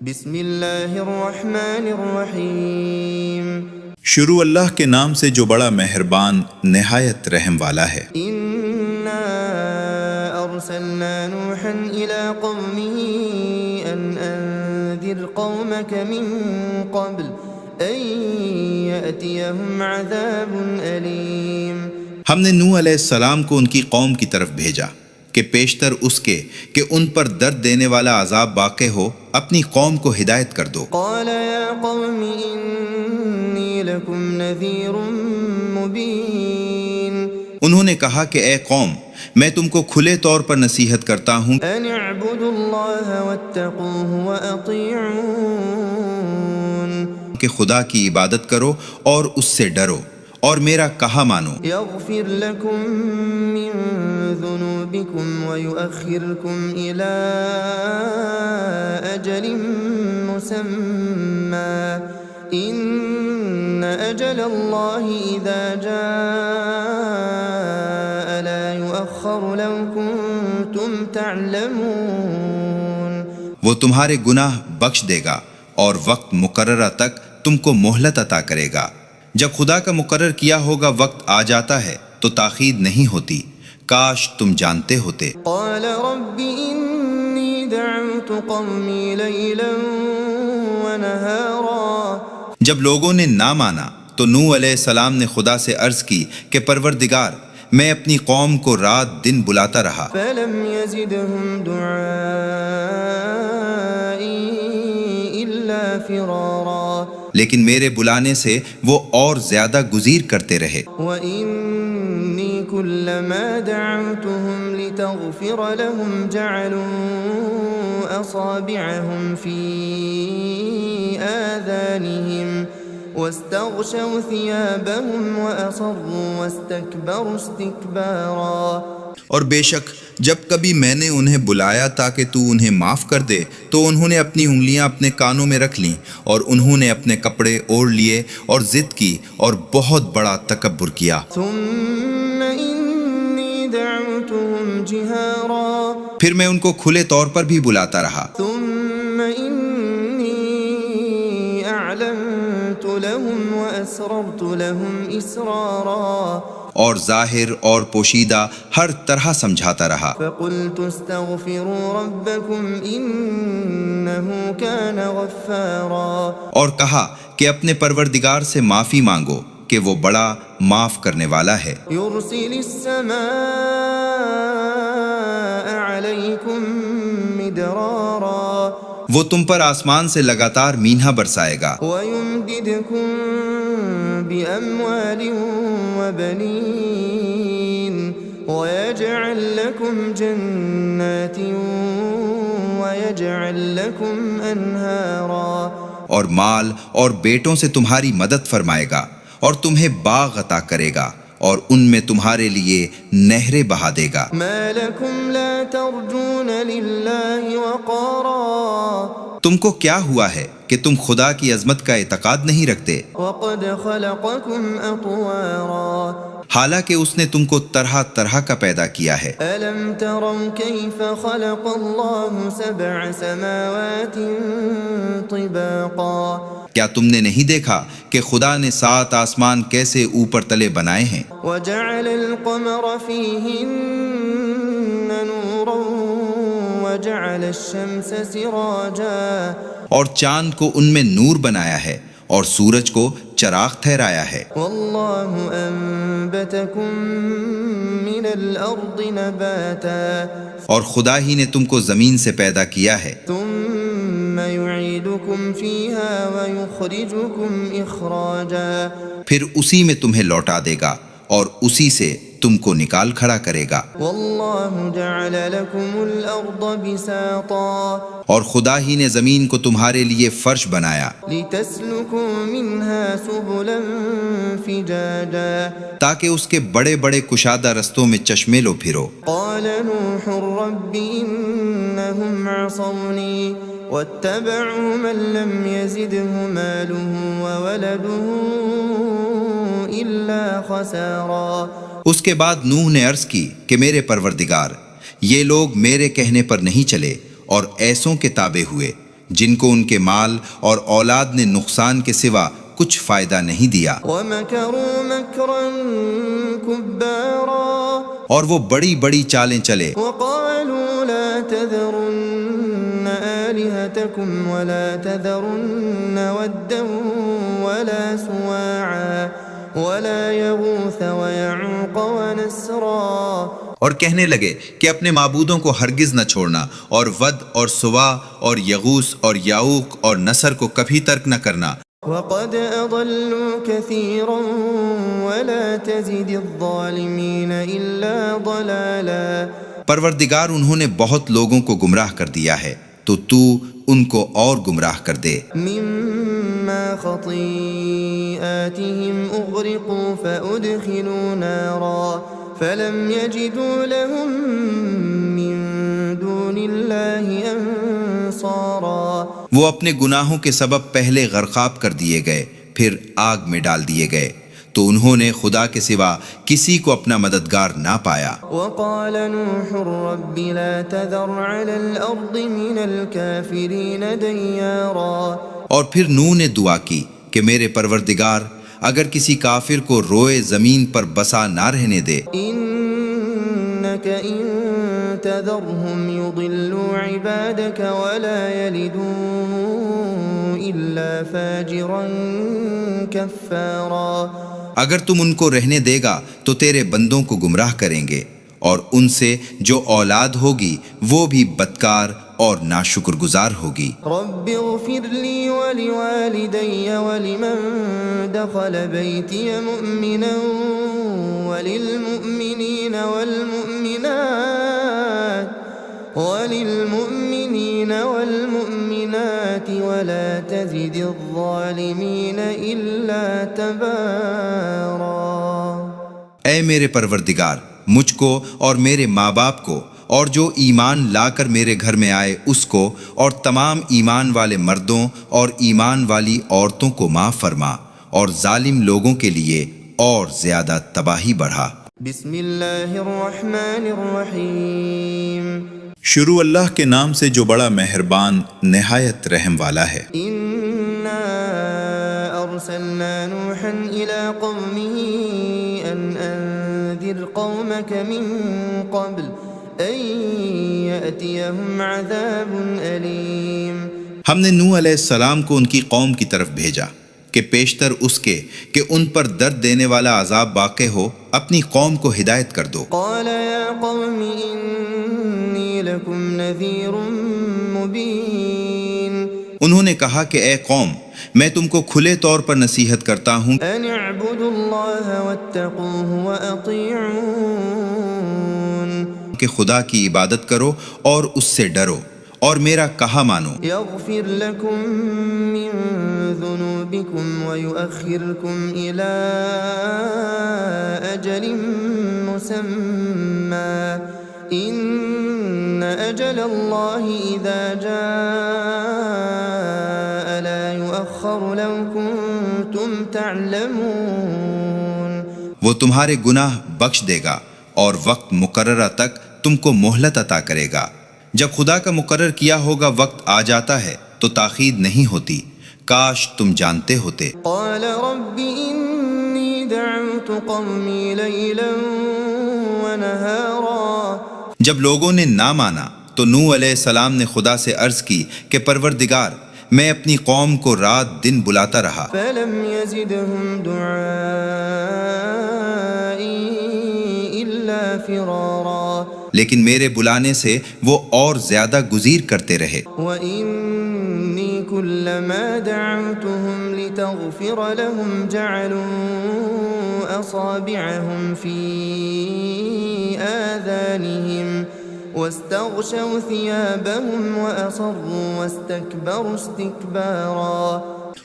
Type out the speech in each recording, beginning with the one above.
بسم اللہ الرحمن الرحیم شروع اللہ کے نام سے جو بڑا مہربان نہایت رحم والا ہے۔ انا ارسلنا نوحا الى قومه ان انذر قومك من قبل ان يأتيهم عذاب علیم۔ ہم نے نوح علیہ السلام کو ان کی قوم کی طرف بھیجا کہ پیشتر اس کے کہ ان پر درد دینے والا عذاب واقع ہو اپنی قوم کو ہدایت کر دو۔ قال یا قوم انی لکم نذیر مبین۔ انہوں نے کہا کہ اے قوم، میں تم کو کھلے طور پر نصیحت کرتا ہوں ان اعبدوا اللہ واتقوہ واطیعون۔ کہ خدا کی عبادت کرو اور اس سے ڈرو اور میرا کہا مانو۔ یغفر لکم من ذنوبکم ویؤخرکم الی اجل مسمی ان اجل اللہ اذا جاء لا یؤخر لو کنتم تعلمون۔ وہ تمہارے گناہ بخش دے گا اور وقت مقررہ تک تم کو مہلت عطا کرے گا۔ جب خدا کا مقرر کیا ہوگا وقت آ جاتا ہے تو تاخیر نہیں ہوتی، کاش تم جانتے ہوتے۔ قال رب انی دعوت قومی لیلا ونہارا۔ جب لوگوں نے نہ مانا تو نوح علیہ السلام نے خدا سے عرض کی کہ پروردگار، میں اپنی قوم کو رات دن بلاتا رہا، فلم یزدہم دعائی الا فرارا۔ لیکن میرے بلانے سے وہ اور زیادہ گزیر کرتے رہے۔ وَإِنِّي كُلَّمَا دَعَوْتُهُمْ لِتَغْفِرَ لَهُمْ جَعَلُوا أَصَابِعَهُمْ فِي آذَانِهِمْ وَاسْتَغْشَوْا ثِيَابَهُمْ وَأَصَرُّوا وَاسْتَكْبَرُوا اسْتِكْبَارًا۔ اور بے شک جب کبھی میں نے انہیں بلایا تاکہ تو انہیں معاف کر دے تو انہوں نے اپنی انگلیاں اپنے کانوں میں رکھ لیں اور انہوں نے اپنے کپڑے اوڑھ لیے اور ضد کی اور بہت بڑا تکبر کیا۔ ثُمَّ إِنِّي دَعَوْتُهُمْ جِهَارًا۔ پھر میں ان کو کھلے طور پر بھی بلاتا رہا۔ ثُمَّ إِنِّي أَعْلَنتُ لَهُمْ وَأَسْرَرْتُ لَهُمْ إِسْرَارًا۔ اور ظاہر اور پوشیدہ ہر طرح سمجھاتا رہا۔ فَقُلْتُ اسْتَغْفِرُوا رَبَّكُمْ إِنَّهُ كَانَ غَفَّارًا۔ اور کہا کہ اپنے پروردگار سے معافی مانگو کہ وہ بڑا معاف کرنے والا ہے۔ يُرْسِلِ السَّمَاءَ عَلَيْكُمْ مِدْرَارًا۔ وہ تم پر آسمان سے لگاتار مینہ برسائے گا وَيُمْدِدْكُمْ بِأَمْوَالٍ وَبَنِينَ وَيَجْعَلْ لَكُمْ جَنَّاتٍ وَيَجْعَلْ لَكُمْ أَنْهَارًا۔ اور مال اور بیٹوں سے تمہاری مدد فرمائے گا اور تمہیں باغ عطا کرے گا اور ان میں تمہارے لیے نہریں بہا دے گا۔ مَا لَكُمْ لَا تَرْجُونَ لِلَّهِ وَقَارًا۔ تم کو کیا ہوا ہے کہ تم خدا کی عظمت کا اعتقاد نہیں رکھتے، وَقَدْ خَلَقَكُمْ أَطْوَارًا۔ حالانکہ اس نے تم کو طرح طرح کا پیدا کیا ہے۔ أَلَمْ تَرَوْا كَيْفَ خَلَقَ اللَّهُ سَبْعَ سَمَاوَاتٍ طِبَاقًا۔ کیا تم نے نہیں دیکھا کہ خدا نے 7 آسمان کیسے اوپر تلے بنائے ہیں؟ وَجَعَلَ الْقَمَرَ فِيهِنَّ نُورًا وَجَعَلَ الشَّمْسَ سِرَاجًا۔ اور چاند کو ان میں نور بنایا ہے اور سورج کو چراغ ٹھہرایا ہے۔ وَاللَّهُ أَنبَتَكُم مِّنَ الْأَرْضِ نَبَاتًا۔ اور خدا ہی نے تم کو زمین سے پیدا کیا ہے، ثُمَّ يُعِيدُكُمْ فِيهَا وَيُخْرِجُكُمْ إِخْرَاجًا۔ پھر اسی میں تمہیں لوٹا دے گا اور اسی سے تم کو نکال کھڑا کرے گا۔ وَاللَّهُ جَعَلَ لَكُمُ الْأَرْضَ بِسَاطًا۔ اور خدا ہی نے زمین کو تمہارے لیے فرش بنایا لِتَسْلُكُوا مِنْهَا سُبُلًا فِجَاجًا۔ تاکہ اس کے بڑے بڑے کشادہ رستوں میں چشمے لو پھرو۔ قَالَ نُوحٌ رَبِّ إِنَّهُمْ عَصَوْنِي وَاتَّبَعُوا مَن لَّمْ يَزِدْهُ مَالُهُ وَوَلَدُهُ إِلَّا خَسَارًا۔ اس کے بعد نوح نے عرض کی کہ میرے پروردگار، یہ لوگ میرے کہنے پر نہیں چلے اور ایسوں کے تابع ہوئے جن کو ان کے مال اور اولاد نے نقصان کے سوا کچھ فائدہ نہیں دیا، ومكروا مكرا كبارا اور وہ بڑی بڑی چالیں چلے، وقالوا لا تذرن آلهتكم ولا تذرن ودا ولا سواعا ولا يغوث ويعوق ونسرا، اور کہنے لگے کہ اپنے معبودوں کو ہرگز نہ چھوڑنا، اور ود اور سوا اور یغوث اور یعوق اور نصر کو کبھی ترک نہ کرنا، وقد أضلوا كثيرا ولا تزد الظالمين إلا ضلالا۔ پروردگار انہوں نے بہت لوگوں کو گمراہ کر دیا ہے، تو ان کو اور گمراہ کر دے۔ مما خطيئاتهم أغرقوا فأدخلوا نارا فلم يجدوا لهم من دون الله أنصارا، وہ اپنے گناہوں کے سبب پہلے غرقاب کر دیے گئے، پھر آگ میں ڈال دیے گئے، تو انہوں نے خدا کے سوا کسی کو اپنا مددگار نہ پایا۔ وقال نوح رب لا تذر على الأرض من الكافرين ديارا، اور پھر نوح نے دعا کی کہ میرے پروردگار اگر کسی کافر کو روئے زمین پر بسا نہ رہنے دے، إنك إن تذرهم يضلوا عبادك ولا يلدوا إلا فاجرا كفارا، اگر تم ان کو رہنے دے گا تو تیرے بندوں کو گمراہ کریں گے، اور ان سے جو اولاد ہوگی وہ بھی بدکار اور ناشکر گزار ہوگی۔ رب اغفر لي ولوالدي ولمن دخل بيتي مؤمنا وللمؤمنين والمؤمنات ولا تزد الظالمين إلا تبارا۔ اے میرے پروردگار، مجھ کو اور میرے ماں باپ کو اور جو ایمان لا کر میرے گھر میں آئے اس کو اور تمام ایمان والے مردوں اور ایمان والی عورتوں کو معاف فرما، اور ظالم لوگوں کے لیے اور زیادہ تباہی بڑھا۔ بسم اللہ الرحمن الرحیم، شروع اللہ کے نام سے جو بڑا مہربان نہایت رحم والا ہے۔ انا ارسلنا نوحا الى قومه ان انذر قومك من قبل ان يأتيهم عذاب علیم، ہم نے نوح علیہ السلام کو ان کی قوم کی طرف بھیجا کہ پیشتر اس کے کہ ان پر درد دینے والا عذاب واقع ہو اپنی قوم کو ہدایت کر دو۔ قال یا قوم انی لکم نذیر مبین، انہوں نے کہا کہ اے قوم، میں تم کو کھلے طور پر نصیحت کرتا ہوں ان اعبدوا اللہ واتقوہ واطیعون، کہ خدا کی عبادت کرو اور اس سے ڈرو اور میرا کہا مانو، یغفر لکم من ذنوبکم ویؤخرکم الی اجل مسمی ان اجل اللہ اذا جاء لا یؤخر لو کنتم تعلمون، وہ تمہارے گناہ بخش دے گا اور وقت مقررہ تک تم کو مہلت عطا کرے گا۔ جب خدا کا مقرر کیا ہوگا وقت آ جاتا ہے تو تاخیر نہیں ہوتی، کاش تم جانتے ہوتے۔ قال رب انی دعوت قومی لیلا ونہارا، جب لوگوں نے نہ مانا تو نوح علیہ السلام نے خدا سے عرض کی کہ پروردگار، میں اپنی قوم کو رات دن بلاتا رہا، فلم یزدہم دعائی الا فرارا، لیکن میرے بلانے سے وہ اور زیادہ گزیر کرتے رہے۔ وَإِنِّي كُلَّمَا دَعَوْتُهُمْ لِتَغْفِرَ لَهُمْ جَعَلُوا أَصَابِعَهُمْ فِي آذَانِهِمْ وَاسْتَغْشَوْا ثِيَابَهُمْ وَأَصَرُّوا وَاسْتَكْبَرُوا اسْتِكْبَارًا،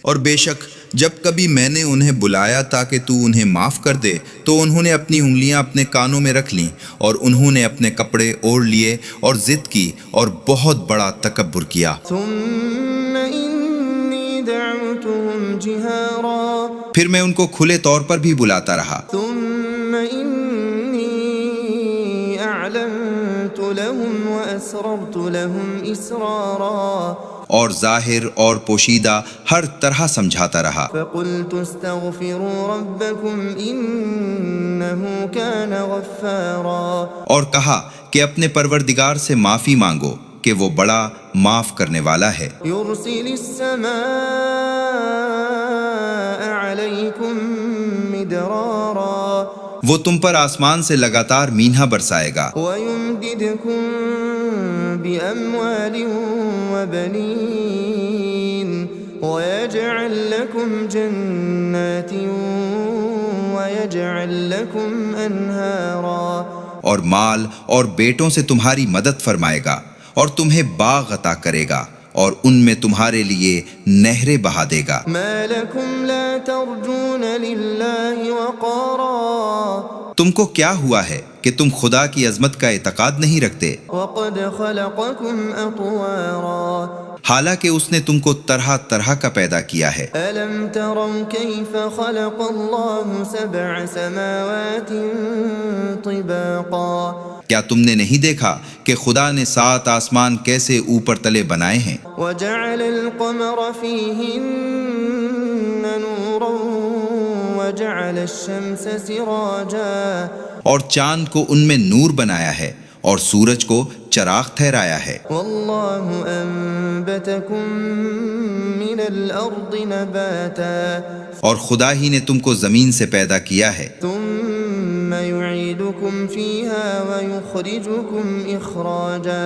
اور بے شک جب کبھی میں نے انہیں بلایا تاکہ تو انہیں معاف کر دے تو انہوں نے اپنی انگلیاں اپنے کانوں میں رکھ لیں، اور انہوں نے اپنے کپڑے اوڑھ لیے اور ضد کی اور بہت بڑا تکبر کیا۔ ثُمَّ إِنِّي دَعَوْتُهُمْ جِهَارًا، پھر میں ان کو کھلے طور پر بھی بلاتا رہا۔ ثُمَّ إِنِّي أَعْلَنتُ لَهُمْ وَأَسْرَرْتُ لَهُمْ إِسْرَارًا، اور ظاہر اور پوشیدہ ہر طرح سمجھاتا رہا۔ فقلت استغفروا ربكم إنه كان غفارا، اور کہا کہ اپنے پروردگار سے معافی مانگو کہ وہ بڑا معاف کرنے والا ہے۔ يرسل السماء عليكم مدرارا، وہ تم پر آسمان سے لگاتار مینہ برسائے گا، ويمددكم بأموال وبنين، ويجعل لكم جنات ويجعل لكم أنهارا، اور مال اور بیٹوں سے تمہاری مدد فرمائے گا اور تمہیں باغ عطا کرے گا اور ان میں تمہارے لیے نہریں بہا دے گا۔ ما لكم لا ترجون لله وقارا، تم کو کیا ہوا ہے کہ تم خدا کی عظمت کا اعتقاد نہیں رکھتے، وقد خلقكم أطوارا، حالانکہ اس نے تم کو طرح طرح کا پیدا کیا ہے۔ ألم تروا كيف خلق الله سبع سماوات طباقا، کیا تم نے نہیں دیکھا کہ خدا نے 7 آسمان کیسے اوپر تلے بنائے ہیں، وجعل القمر فيهن نورا وجعل الشمس سراجا، اور چاند کو ان میں نور بنایا ہے اور سورج کو چراغ ٹھہرایا ہے۔ والله أنبتكم من الأرض نباتا، اور خدا ہی نے تم کو زمین سے پیدا کیا ہے، ثم يعيدكم فيها ويخرجكم إخراجا،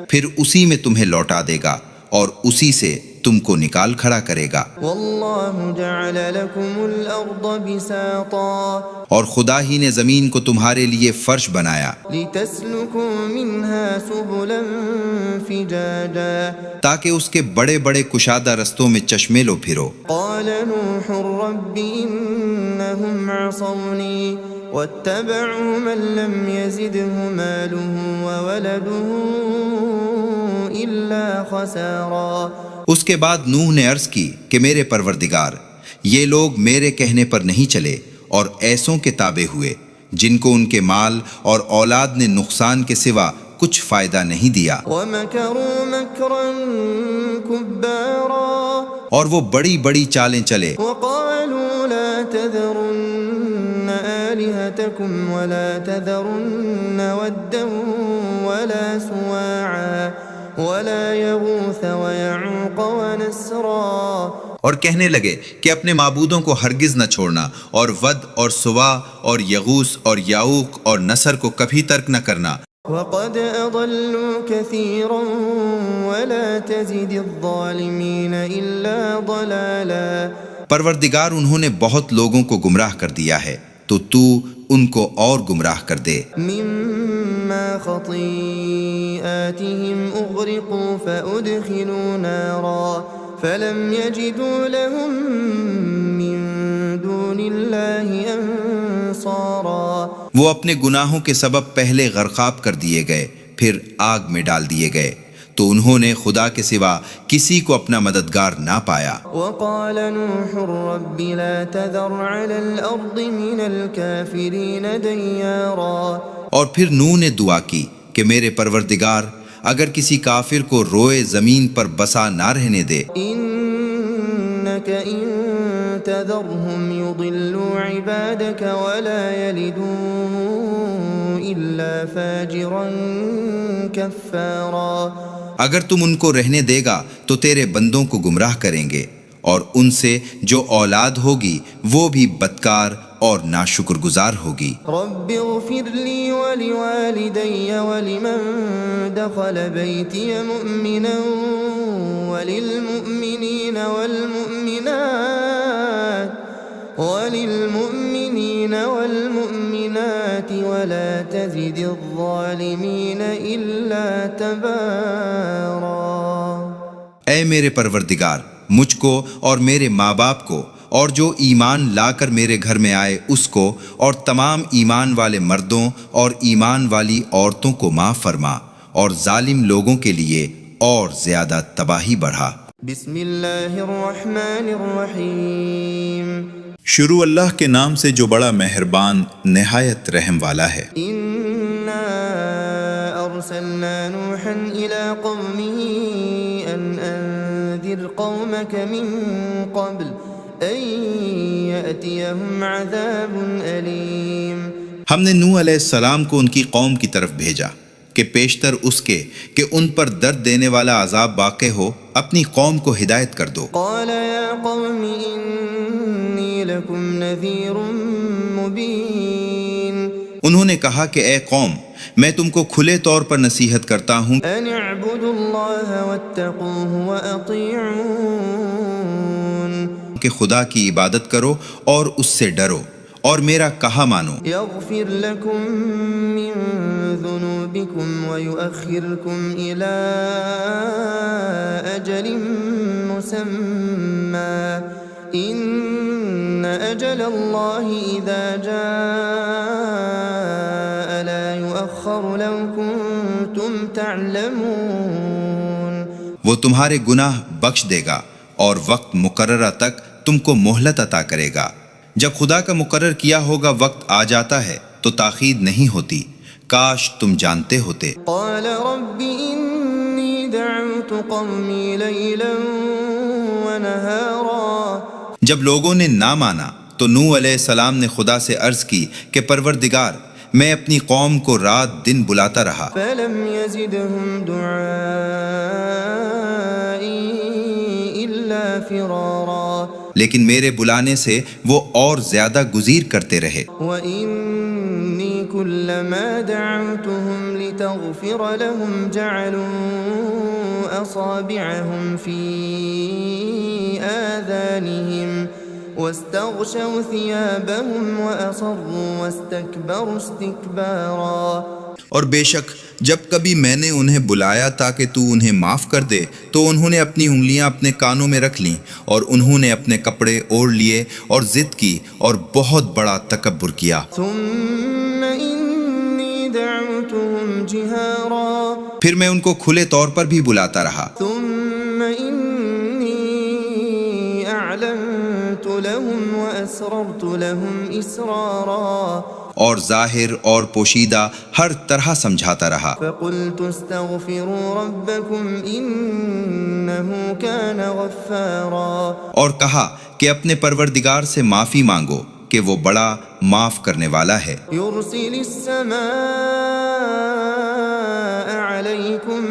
پھر اسی میں تمہیں لوٹا دے گا اور اسی سے تم کو نکال کھڑا کرے گا۔ والله جعل لكم الأرض بساطا، اور خدا ہی نے زمین کو تمہارے لیے فرش بنایا لتسلكوا منها سبلا فجاجا، تاکہ اس کے بڑے بڑے کشادہ رستوں میں چشمے لو پھرو۔ قال نوح رب إنهم عصوني واتبعوا من لم يزده ماله وولده إلا خسارا، اس کے بعد نوح نے عرض کی کہ میرے پروردگار، یہ لوگ میرے کہنے پر نہیں چلے اور ایسوں کے تابع ہوئے جن کو ان کے مال اور اولاد نے نقصان کے سوا کچھ فائدہ نہیں دیا، ومكروا مكرا كبارا، اور وہ بڑی بڑی چالیں چلے، وقالوا لا تذرن آلهتكم ولا تذرن ودا ولا سواعا ولا يغوث ويعوق ونسرا، اور کہنے لگے کہ اپنے معبودوں کو ہرگز نہ چھوڑنا اور ود اور سوا اور یغوث اور یعوق اور نصر کو کبھی ترک نہ کرنا، وقد أضلوا كثيرا ولا تزد الظالمين إلا ضلالا، پروردگار انہوں نے بہت لوگوں کو گمراہ کر دیا ہے تو ان کو اور گمراہ کر دے۔ مما خطيئاتهم أغرقوا فأدخلوا نارا فلم يجدوا لهم من دون الله أنصارا، وہ اپنے گناہوں کے سبب پہلے غرقاب کر دیے گئے پھر آگ میں ڈال دیے گئے تو انہوں نے خدا کے سوا کسی کو اپنا مددگار نہ پایا۔ وقال نوح رب لا تذر على الأرض من الكافرين ديارا، اور پھر نوح نے دعا کی کہ میرے پروردگار اگر کسی کافر کو روئے زمین پر بسا نہ رہنے دے، إنك إن تذرهم يضلوا عبادك ولا يلدوا إلا فاجرا كفارا، اگر تم ان کو رہنے دے گا تو تیرے بندوں کو گمراہ کریں گے اور ان سے جو اولاد ہوگی وہ بھی بدکار اور ناشکر گزار ہوگی۔ رب اغفر لي ولوالدي ولمن دخل بيتي مؤمنا وللمؤمنين والمؤمنات ولا تزد الظالمين إلا تبارا، اے میرے پروردگار مجھ کو اور میرے ماں باپ کو اور جو ایمان لا کر میرے گھر میں آئے اس کو اور تمام ایمان والے مردوں اور ایمان والی عورتوں کو معاف فرما اور ظالم لوگوں کے لیے اور زیادہ تباہی بڑھا۔ بسم اللہ الرحمن الرحیم، شروع اللہ کے نام سے جو بڑا مہربان نہایت رحم والا ہے۔ انا ارسلنا نوحا الى قومه ان قومك من قبل أن يأتيهم عذاب أليم۔ ہم نے نوح علیہ السلام کو ان کی قوم کی طرف بھیجا کہ پیشتر اس کے کہ ان پر درد دینے والا عذاب واقع ہو اپنی قوم کو ہدایت کر دو۔ قال يا قوم إني لكم نذير مبين۔ انہوں نے کہا کہ اے قوم، میں تم کو کھلے طور پر نصیحت کرتا ہوں أن اعبدوا الله واتقوه وأطيعون۔ کہ خدا کی عبادت کرو اور اس سے ڈرو اور میرا کہا مانو۔ يغفر لكم من ذنوبكم ويؤخركم إلى أجل مسمى إن أجل الله إذا جاء لا يؤخر لو كنتم تعلمون۔ وہ تمہارے گناہ بخش دے گا اور وقت مقررہ تک تم کو مہلت عطا کرے گا۔ جب خدا کا مقرر کیا ہوگا وقت آ جاتا ہے تو تاخیر نہیں ہوتی، کاش تم جانتے ہوتے۔ قال رب إني دعوت قومي ليلا ونهارا۔ جب لوگوں نے نہ مانا تو نوح علیہ السلام نے خدا سے عرض کی کہ پروردگار، میں اپنی قوم کو رات دن بلاتا رہا، فلم يزدهم دعائي إلا فرارا۔ لیکن میرے بلانے سے وہ اور زیادہ گزیر کرتے رہے۔ وإني كلما دعوتهم لتغفر لهم جعلوا أصابعهم في آذانهم واستغشوا ثيابهم وأصروا واستكبروا استكبارا۔ اور بے شک جب کبھی میں نے انہیں بلایا تاکہ تو انہیں معاف کر دے تو انہوں نے اپنی انگلیاں اپنے کانوں میں رکھ لیں اور انہوں نے اپنے کپڑے اوڑھ لیے اور ضد کی اور بہت بڑا تکبر کیا۔ ثم إني دعوتهم جهارا۔ پھر میں ان کو کھلے طور پر بھی بلاتا رہا۔ ثم إني أعلنت لهم وأسررت لهم إسرارا۔ اور ظاہر اور پوشیدہ ہر طرح سمجھاتا رہا۔ فقلت استغفروا ربكم إنه كان غفارا۔ اور کہا کہ اپنے پروردگار سے معافی مانگو کہ وہ بڑا معاف کرنے والا ہے۔ يرسل السماء عليكم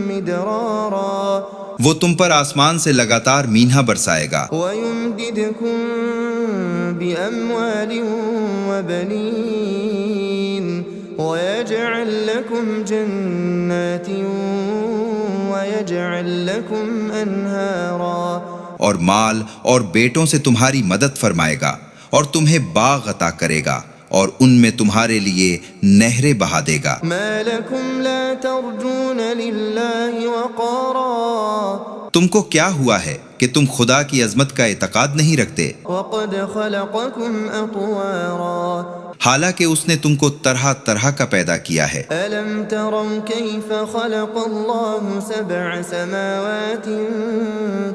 مدرارا۔ وہ تم پر آسمان سے لگاتار مینہ برسائے گا ويمددكم بأموال وبنين ويجعل لكم جنات ويجعل لكم أنهارا۔ اور مال اور بیٹوں سے تمہاری مدد فرمائے گا اور تمہیں باغ عطا کرے گا اور ان میں تمہارے لیے نہریں بہا دے گا۔ ما لكم لا ترجون لله وقارا۔ تم کو کیا ہوا ہے کہ تم خدا کی عظمت کا اعتقاد نہیں رکھتے، وقد خلقكم أطوارا۔ حالانکہ اس نے تم کو طرح طرح کا پیدا کیا ہے۔ ألم تروا كيف خلق الله سبع سماوات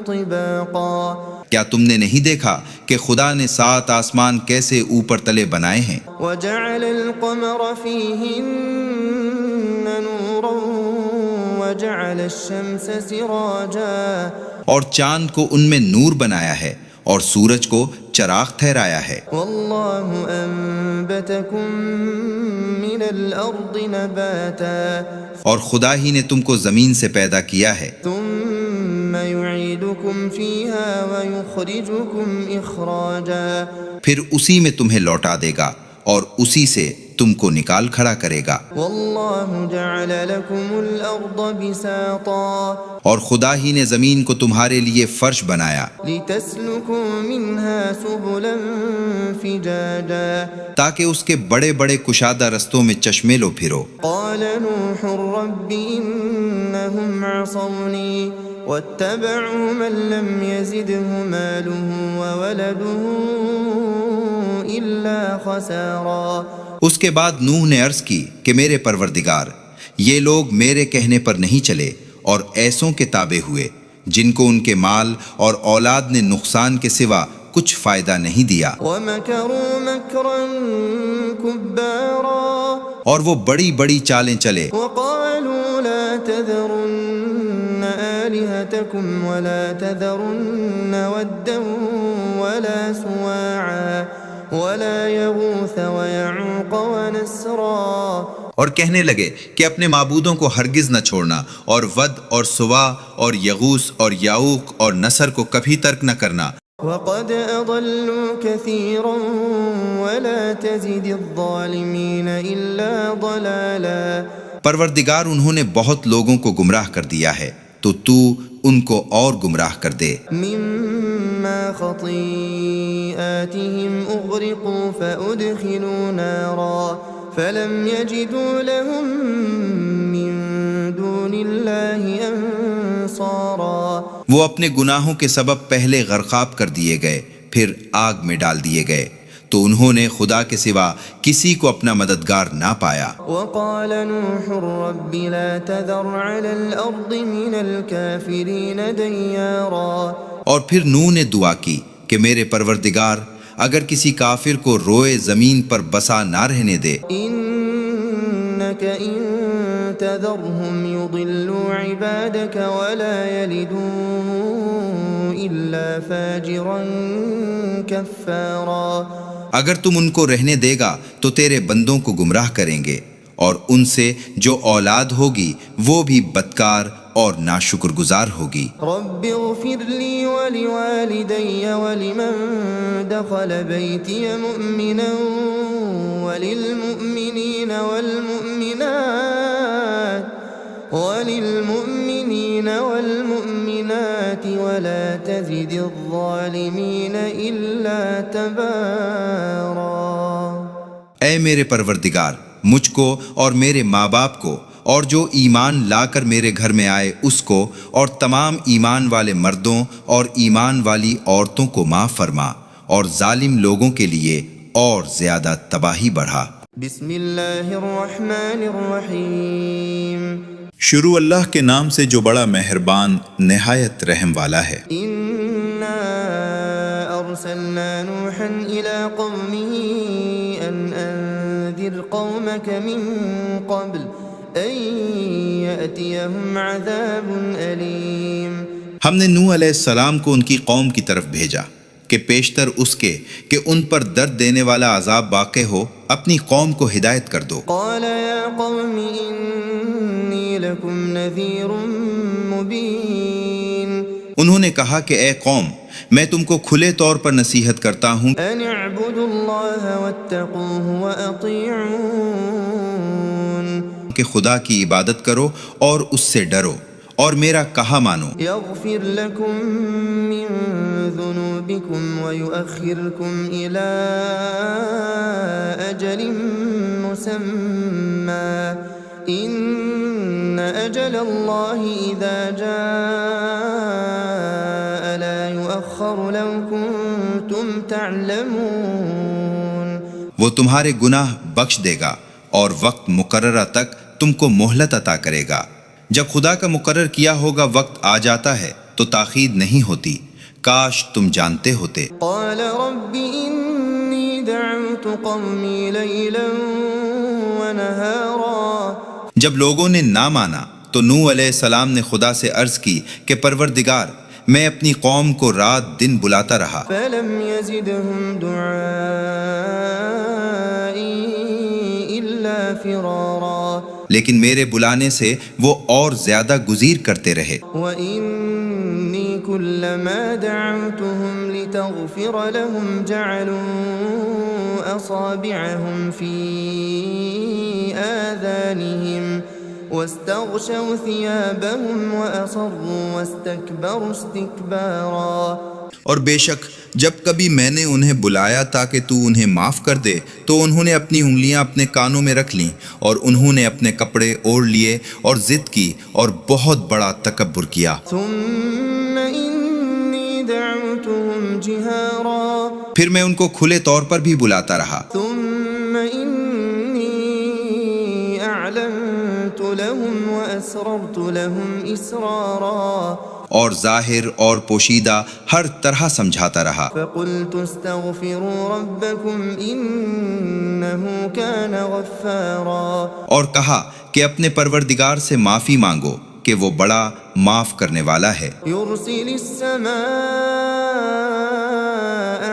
طباقا۔ کیا تم نے نہیں دیکھا کہ خدا نے 7 آسمان کیسے اوپر تلے بنائے ہیں؟ وجعل القمر فيهن نورا وجعل الشمس سراجا۔ اور چاند کو ان میں نور بنایا ہے اور سورج کو چراغ ٹھہرایا ہے۔ والله أنبتكم من الأرض نباتا۔ اور خدا ہی نے تم کو زمین سے پیدا کیا ہے، ثم يعيدكم فيها ويخرجكم إخراجا۔ پھر اسی میں تمہیں لوٹا دے گا اور اسی سے تم کو نکال کھڑا کرے گا۔ والله جعل لكم الأرض بساطا۔ اور خدا ہی نے زمین کو تمہارے لیے فرش بنایا لتسلكوا منها سبلا فجاجا۔ تاکہ اس کے بڑے بڑے کشادہ رستوں میں چشمے لو پھرو۔ قال نوح رب إنهم عصوني واتبعوا من لم يزده ماله وولده إلا خسارا۔ اس کے بعد نوح نے عرض کی کہ میرے پروردگار، یہ لوگ میرے کہنے پر نہیں چلے اور ایسوں کے تابع ہوئے جن کو ان کے مال اور اولاد نے نقصان کے سوا کچھ فائدہ نہیں دیا، ومكروا مكرا كبارا۔ اور وہ بڑی بڑی چالیں چلے، وقالوا لا تذرن آلهتكم آلهتكم ولا تذرن ودا ولا سواعا ولا يغوث ويعوق ونسرا، اور کہنے لگے کہ اپنے معبودوں کو ہرگز نہ چھوڑنا، اور ود اور سوا اور یغوث اور یعوق اور نصر کو کبھی ترک نہ کرنا۔ وقد أضلوا كثيرا ولا تزد الظالمين إلا ضلالا، پروردگار انہوں نے بہت لوگوں کو گمراہ کر دیا ہے، تو تو ان کو اور گمراہ کر دے۔ مما خطيئاتهم أغرقوا فأدخلوا نارا فلم يجدوا لهم من دون الله أنصارا، وہ اپنے گناہوں کے سبب پہلے غرقاب کر دیے گئے، پھر آگ میں ڈال دیے گئے، تو انہوں نے خدا کے سوا کسی کو اپنا مددگار نہ پایا۔ وقال نوح رب لا تذر على الأرض من الكافرين ديارا، اور پھر نوح نے دعا کی کہ میرے پروردگار اگر کسی کافر کو روئے زمین پر بسا نہ رہنے دے، إنك إن تذرهم يضلوا عبادك ولا يلدوا إلا فاجرا كفارا، اگر تم ان کو رہنے دے گا تو تیرے بندوں کو گمراہ کریں گے، اور ان سے جو اولاد ہوگی وہ بھی بدکار اور ناشکر گزار ہوگی۔ رب اغفر لي ولوالدي ولمن دخل بيتي مؤمنا وللمؤمنين والمؤمنات ولا تزد الظالمين إلا تبارا۔ اے میرے پروردگار، مجھ کو اور میرے ماں باپ کو اور جو ایمان لا کر میرے گھر میں آئے اس کو اور تمام ایمان والے مردوں اور ایمان والی عورتوں کو معاف فرما، اور ظالم لوگوں کے لیے اور زیادہ تباہی بڑھا۔ بسم اللہ الرحمن الرحیم، شروع اللہ کے نام سے جو بڑا مہربان نہایت رحم والا ہے۔ انا ارسلنا نوحا الى قومه ان انذر قومك من قبل ان يأتيهم عذاب علیم، ہم نے نوح علیہ السلام کو ان کی قوم کی طرف بھیجا کہ پیشتر اس کے کہ ان پر درد دینے والا عذاب واقع ہو اپنی قوم کو ہدایت کر دو۔ قال يا قوم انی لکم نذیر مبین، انہوں نے کہا کہ اے قوم، میں تم کو کھلے طور پر نصیحت کرتا ہوں ان اعبدوا اللہ واتقوه واطیعون، کہ خدا کی عبادت کرو اور اس سے ڈرو اور میرا کہا مانو، یغفر لکم من ذنوبکم ویؤخرکم الی اجل مسمی، ان اجل اللہ اذا جاء لا یؤخر لو کنتم تعلمون، وہ تمہارے گناہ بخش دے گا اور وقت مقررہ تک تم کو مہلت عطا کرے گا۔ جب خدا کا مقرر کیا ہوگا وقت آ جاتا ہے تو تاخیر نہیں ہوتی، کاش تم جانتے ہوتے۔ قال رب انی دعوت قومی لیلا ونہارا، جب لوگوں نے نہ مانا تو نوح علیہ السلام نے خدا سے عرض کی کہ پروردگار، میں اپنی قوم کو رات دن بلاتا رہا، فلم یزدہم دعائی الا فرارا، لیکن میرے بلانے سے وہ اور زیادہ گزیر کرتے رہے۔ وَإِنِّي كُلَّمَا دَعَوْتُهُمْ لِتَغْفِرَ لَهُمْ جَعَلُوا أَصَابِعَهُمْ فِي آذَانِهِمْ وَاسْتَغْشَوْا ثِيَابَهُمْ وَأَصَرُّوا وَاسْتَكْبَرُوا اسْتِكْبَارًا، اور بے شک جب کبھی میں نے انہیں بلایا تاکہ تو انہیں معاف کر دے تو انہوں نے اپنی انگلیاں اپنے کانوں میں رکھ لیں اور انہوں نے اپنے کپڑے اوڑھ لیے اور ضد کی اور بہت بڑا تکبر کیا۔ ثُمَّ إِنِّي دَعَوْتُهُمْ جِهَارًا، پھر میں ان کو کھلے طور پر بھی بلاتا رہا، ثُمَّ إِنِّي أَعْلَنتُ لَهُمْ وَأَسْرَرْتُ لَهُمْ إِسْرَارًا، اور ظاہر اور پوشیدہ ہر طرح سمجھاتا رہا۔ فَقُلْتُ اسْتَغْفِرُوا رَبَّكُمْ إِنَّهُ كَانَ غَفَّارًا، اور کہا کہ اپنے پروردگار سے معافی مانگو، کہ وہ بڑا معاف کرنے والا ہے۔ يرسل السماء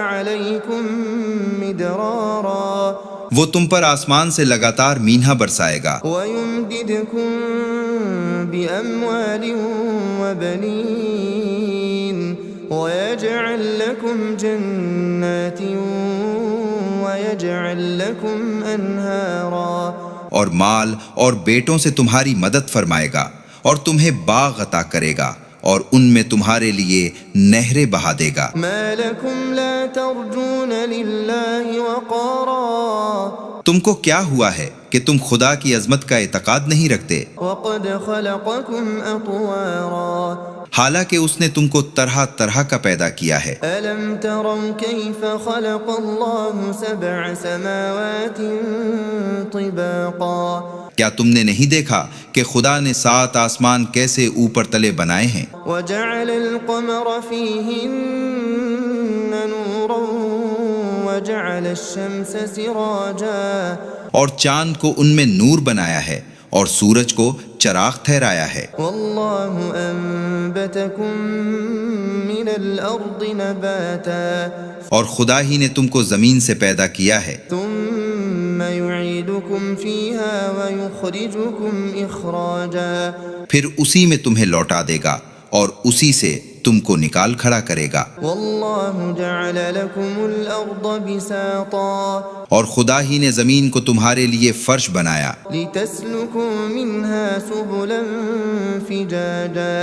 عليكم مدرارا وہ تم پر آسمان سے لگاتار مینہ برسائے گا ويمددكم بأموال وبنين ويجعل لكم جنات ويجعل لكم أنهارا، اور مال اور بیٹوں سے تمہاری مدد فرمائے گا اور تمہیں باغ عطا کرے گا اور ان میں تمہارے لیے نہریں بہا دے گا۔ ما لكم لا ترجون لله وقارا تم کو کیا ہوا ہے کہ تم خدا کی عظمت کا اعتقاد نہیں رکھتے، وقد خلقكم أطوارا حالانکہ اس نے تم کو طرح طرح کا پیدا کیا ہے۔ ألم تروا كيف خلق الله 7 سماوات طباقا کیا تم نے نہیں دیکھا کہ خدا نے 7 آسمان کیسے اوپر تلے بنائے ہیں، وجعل القمر فيهن نورا وجعل الشمس سراجا اور چاند کو ان میں نور بنایا ہے اور سورج کو چراغ ٹھہرایا ہے۔ والله أنبتكم من الأرض نباتا اور خدا ہی نے تم کو زمین سے پیدا کیا ہے، ثم يعيدكم فيها ويخرجكم إخراجا پھر اسی میں تمہیں لوٹا دے گا اور اسی سے تم کو نکال کھڑا کرے گا۔ والله جعل لكم الأرض بساطا اور خدا ہی نے زمین کو تمہارے لیے فرش بنایا لتسلكوا منها سبلا فجاجا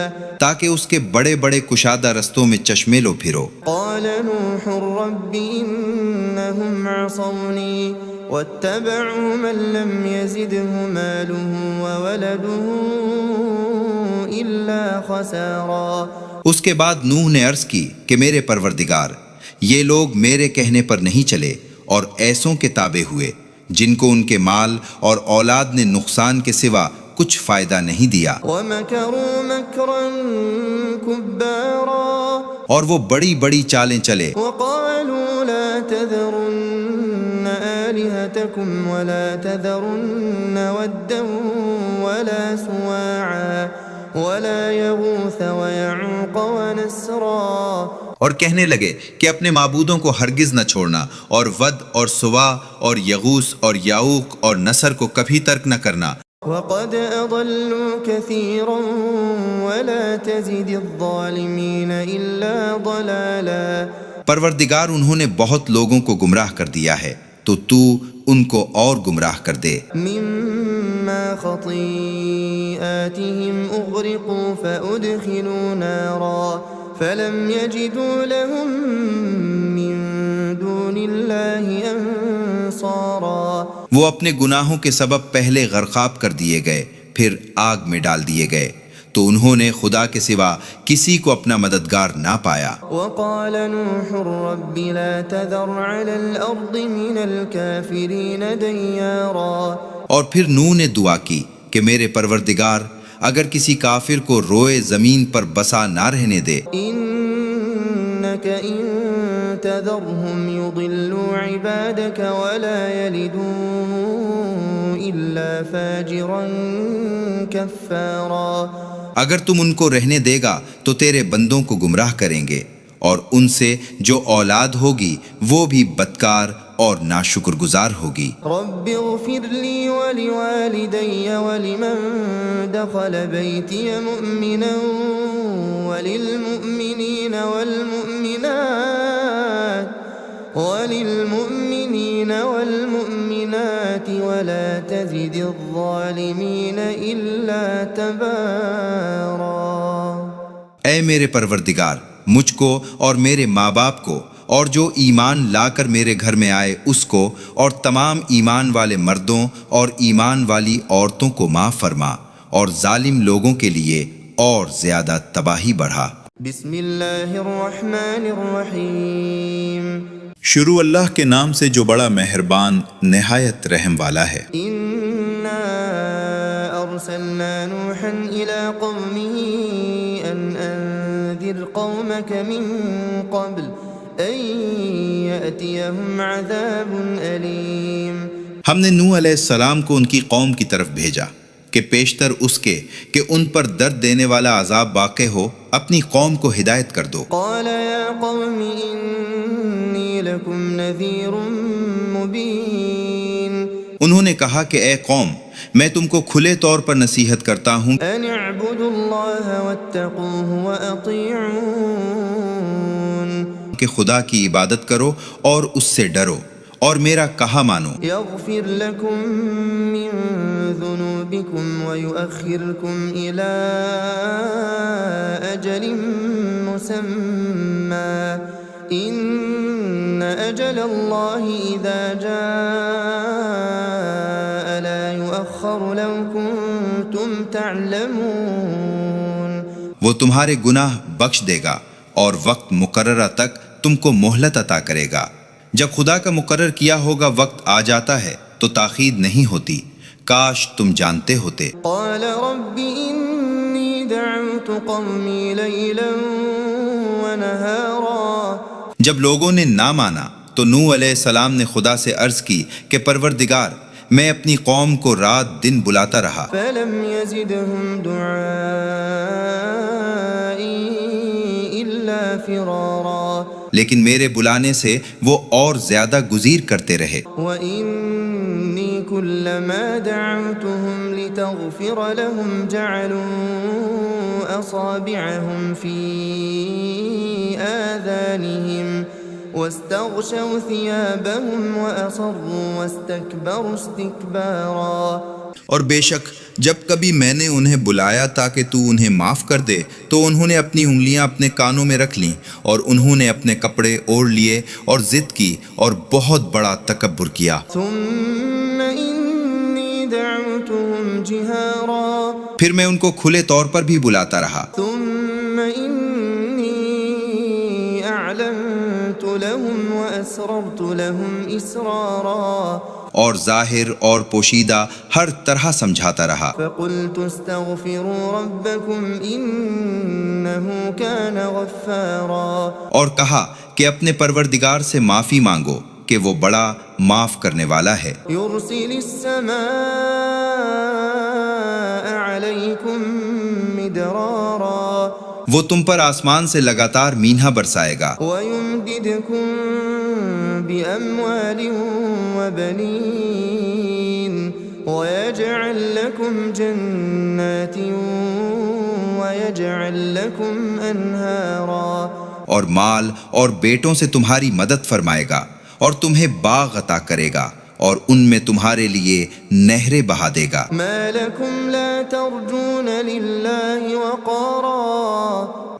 تاکہ اس کے بڑے بڑے کشادہ رستوں میں چشمے لو پھرو۔ قال نوح رب إنهم عصوني واتبعوا من لم يزده ماله وولده إلا خسارا۔ اس کے بعد نوح نے عرض کی کہ میرے پروردگار، یہ لوگ میرے کہنے پر نہیں چلے اور ایسوں کے تابع ہوئے جن کو ان کے مال اور اولاد نے نقصان کے سوا کچھ فائدہ نہیں دیا، ومكروا مكرا كبارا اور وہ بڑی بڑی چالیں چلے، وقالوا لا تذرن آلهتكم ولا تذرن ودا ولا سواعا ولا يغوث ويعوق ونسرا، اور کہنے لگے کہ اپنے معبودوں کو ہرگز نہ چھوڑنا، اور ود اور سوا اور یغوث اور یعوق اور نصر کو کبھی ترک نہ کرنا۔ وقد أضلوا كثيرا ولا تزد الظالمين إلا ضلالا۔ پروردگار انہوں نے بہت لوگوں کو گمراہ کر دیا ہے تو تو ان کو اور گمراہ کر دے۔ مما خطيئاتهم أغرقوا فأدخلوا نارا فلم يجدوا لهم من دون الله أنصارا۔ وہ اپنے گناہوں کے سبب پہلے غرقاب کر دیے گئے، پھر آگ میں ڈال دیے گئے، تو انہوں نے خدا کے سوا کسی کو اپنا مددگار نہ پایا۔ وقال نوح رب لا تذر على الأرض من الكافرين ديارا۔ اور پھر نوح نے دعا کی کہ میرے پروردگار، اگر کسی کافر کو روئے زمین پر بسا نہ رہنے دے، إنك إن تذرهم يضلوا عبادك ولا يلدوا إلا فاجرا كفارا۔ اگر تم ان کو رہنے دے گا تو تیرے بندوں کو گمراہ کریں گے، اور ان سے جو اولاد ہوگی وہ بھی بدکار اور ناشکر گزار ہوگی۔ رب اغفر لي ولوالدي ولمن دخل بيتي مؤمنا وللمؤمنين والمؤمنات ولا تزد الظالمين إلا تبارا۔ اے میرے پروردگار، مجھ کو اور میرے ماں باپ کو اور جو ایمان لا کر میرے گھر میں آئے اس کو اور تمام ایمان والے مردوں اور ایمان والی عورتوں کو معاف فرما، اور ظالم لوگوں کے لیے اور زیادہ تباہی بڑھا۔ بسم اللہ الرحمن الرحیم۔ شروع اللہ کے نام سے جو بڑا مہربان نہایت رحم والا ہے۔ انا ارسلنا نوحا الى قومه ان انذر قومك من قبل ان يأتيهم عذاب أليم۔ ہم نے نوح علیہ السلام کو ان کی قوم کی طرف بھیجا کہ پیشتر اس کے کہ ان پر درد دینے والا عذاب واقع ہو اپنی قوم کو ہدایت کر دو۔ قال يا قوم إني لكم نذير مبين انہوں نے کہا کہ اے قوم، میں تم کو کھلے طور پر نصیحت کرتا ہوں أن اعبدوا الله واتقوه وأطيعون کہ خدا کی عبادت کرو اور اس سے ڈرو اور میرا کہا مانو، يغفر لكم من ذنوبكم ويؤخركم إلى أجل مسمى إن أجل الله إذا جاء لا يؤخر لو كنتم تعلمون۔ وہ تمہارے گناہ بخش دے گا اور وقت مقررہ تک تم کو مہلت عطا کرے گا۔ جب خدا کا مقرر کیا ہوگا وقت آ جاتا ہے تو تاخیر نہیں ہوتی، کاش تم جانتے ہوتے۔ قال رب إني دعوت قومي ليلا ونهارا جب لوگوں نے نہ مانا تو نوح علیہ السلام نے خدا سے عرض کی کہ پروردگار، میں اپنی قوم کو رات دن بلاتا رہا، فلم يزدهم دعائي إلا فرارا لیکن میرے بلانے سے وہ اور زیادہ گزیر کرتے رہے۔ وإني كلما دعوتهم لتغفر لهم جعلوا أصابعهم في آذانهم واستغشوا ثيابهم وأصروا واستكبروا استكبارا۔ اور بے شک جب کبھی میں نے انہیں بلایا تاکہ تو انہیں معاف کر دے تو انہوں نے اپنی انگلیاں اپنے کانوں میں رکھ لیں اور انہوں نے اپنے کپڑے اوڑھ لیے اور ضد کی اور بہت بڑا تکبر کیا۔ ثم إني دعوتهم جهارا پھر میں ان کو کھلے طور پر بھی بلاتا رہا، ثم إني أعلنت لهم وأسررت لهم إسرارا اور ظاہر اور پوشیدہ ہر طرح سمجھاتا رہا۔ فقلت استغفروا ربكم إنه كان غفارا اور کہا کہ اپنے پروردگار سے معافی مانگو کہ وہ بڑا معاف کرنے والا ہے، يرسل السماء عليكم مدرارا وہ تم پر آسمان سے لگاتار مینہ برسائے گا ويمددكم بأموال وبنين ويجعل لكم جنات ويجعل لكم أنهارا اور مال اور بیٹوں سے تمہاری مدد فرمائے گا اور تمہیں باغ عطا کرے گا اور ان میں تمہارے لیے نہریں بہا دے گا۔ ما لكم لا ترجون لله وقارا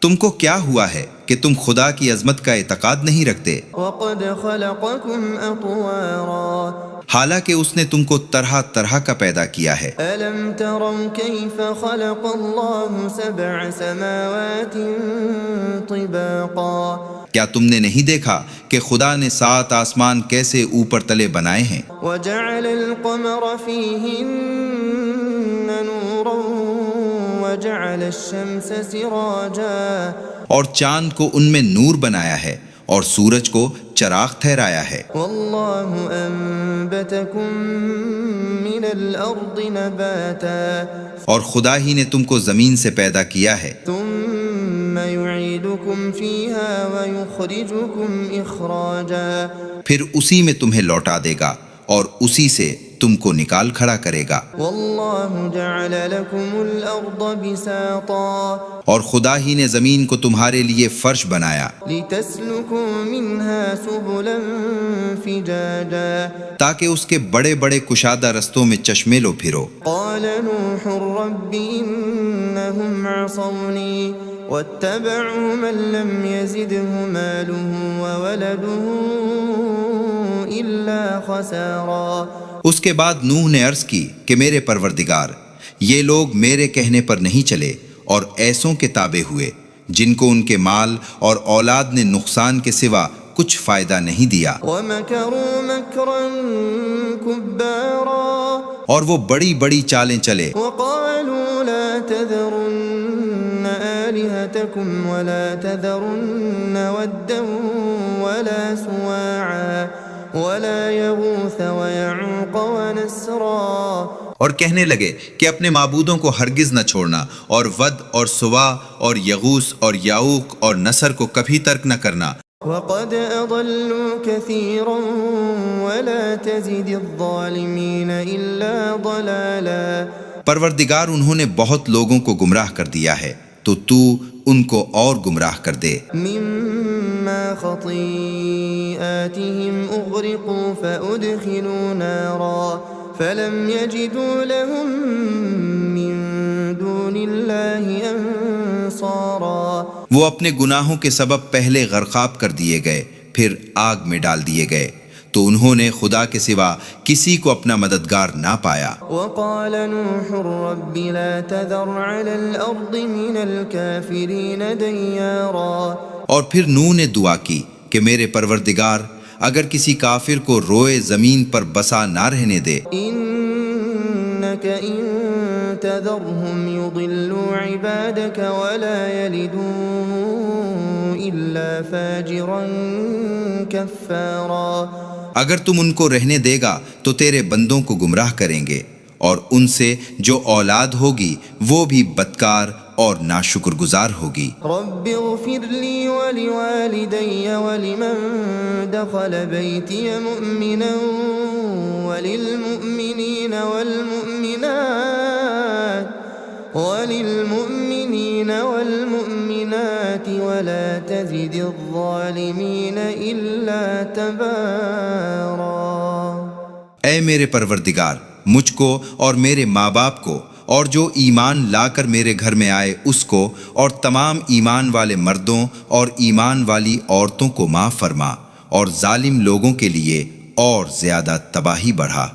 تم کو کیا ہوا ہے کہ تم خدا کی عظمت کا اعتقاد نہیں رکھتے، وقد خلقكم أطوارا حالانکہ اس نے تم کو طرح طرح کا پیدا کیا ہے۔ ألم تروا كيف خلق الله سبع سماوات طباقا کیا تم نے نہیں دیکھا کہ خدا نے 7 آسمان کیسے اوپر تلے بنائے ہیں، وجعل القمر فيهن نورا وجعل الشمس سراجا اور چاند کو ان میں نور بنایا ہے اور سورج کو چراغ ٹھہرایا ہے۔ والله أنبتكم من الأرض نباتا اور خدا ہی نے تم کو زمین سے پیدا کیا ہے، ثم يعيدكم فيها ويخرجكم إخراجا پھر اسی میں تمہیں لوٹا دے گا اور اسی سے تم کو نکال کھڑا کرے گا۔ والله جعل لكم الأرض بساطا اور خدا ہی نے زمین کو تمہارے لیے فرش بنایا لتسلكوا منها سبلا فجاجا تاکہ اس کے بڑے بڑے کشادہ رستوں میں چشمے لو پھرو۔ قال نوح رب إنهم عصوني واتبعوا من لم يزده ماله وولده إلا خسارا۔ اس کے بعد نوح نے عرض کی کہ میرے پروردگار، یہ لوگ میرے کہنے پر نہیں چلے اور ایسوں کے تابع ہوئے جن کو ان کے مال اور اولاد نے نقصان کے سوا کچھ فائدہ نہیں دیا، ومكروا مكرا كبارا اور وہ بڑی بڑی چالیں چلے، وقالوا لا تذرن آلهتكم ولا تذرن ودا ولا سواعا ولا يغوث ويعوق ونسرا اور کہنے لگے کہ اپنے معبودوں کو ہرگز نہ چھوڑنا، اور ود اور سوا اور یغوث اور یعوق اور نصر کو کبھی ترک نہ کرنا۔ وقد أضلوا كثيرا ولا تزد الظالمين إلا ضلالا۔ پروردگار انہوں نے بہت لوگوں کو گمراہ کر دیا ہے، تو تو ان کو اور گمراہ کر دے۔ مما خطيئاتهم أغرقوا فأدخلوا نارا فلم يجدوا لهم من دون الله أنصارا۔ وہ اپنے گناہوں کے سبب پہلے غرقاب کر دیے گئے، پھر آگ میں ڈال دیے گئے، تو انہوں نے خدا کے سوا کسی کو اپنا مددگار نہ پایا۔ وقال نوح رب لا تذر على الأرض من الكافرين ديارا۔ اور پھر نوح نے دعا کی کہ میرے پروردگار اگر کسی کافر کو روئے زمین پر بسا نہ رہنے دے، إنك إن تذرهم يضلوا عبادك ولا يلدوا إلا فاجرا كفارا۔ اگر تم ان کو رہنے دے گا تو تیرے بندوں کو گمراہ کریں گے، اور ان سے جو اولاد ہوگی وہ بھی بدکار اور ناشکر گزار ہوگی۔ رب اغفر لي ولوالدي ولمن دخل بيتي مؤمنا وللمؤمنين والمؤمنات ولا تزد الظالمين إلا تبارا۔ اے میرے پروردگار، مجھ کو اور میرے ماں باپ کو اور جو ایمان لا کر میرے گھر میں آئے اس کو اور تمام ایمان والے مردوں اور ایمان والی عورتوں کو معاف فرما، اور ظالم لوگوں کے لیے اور زیادہ تباہی بڑھا۔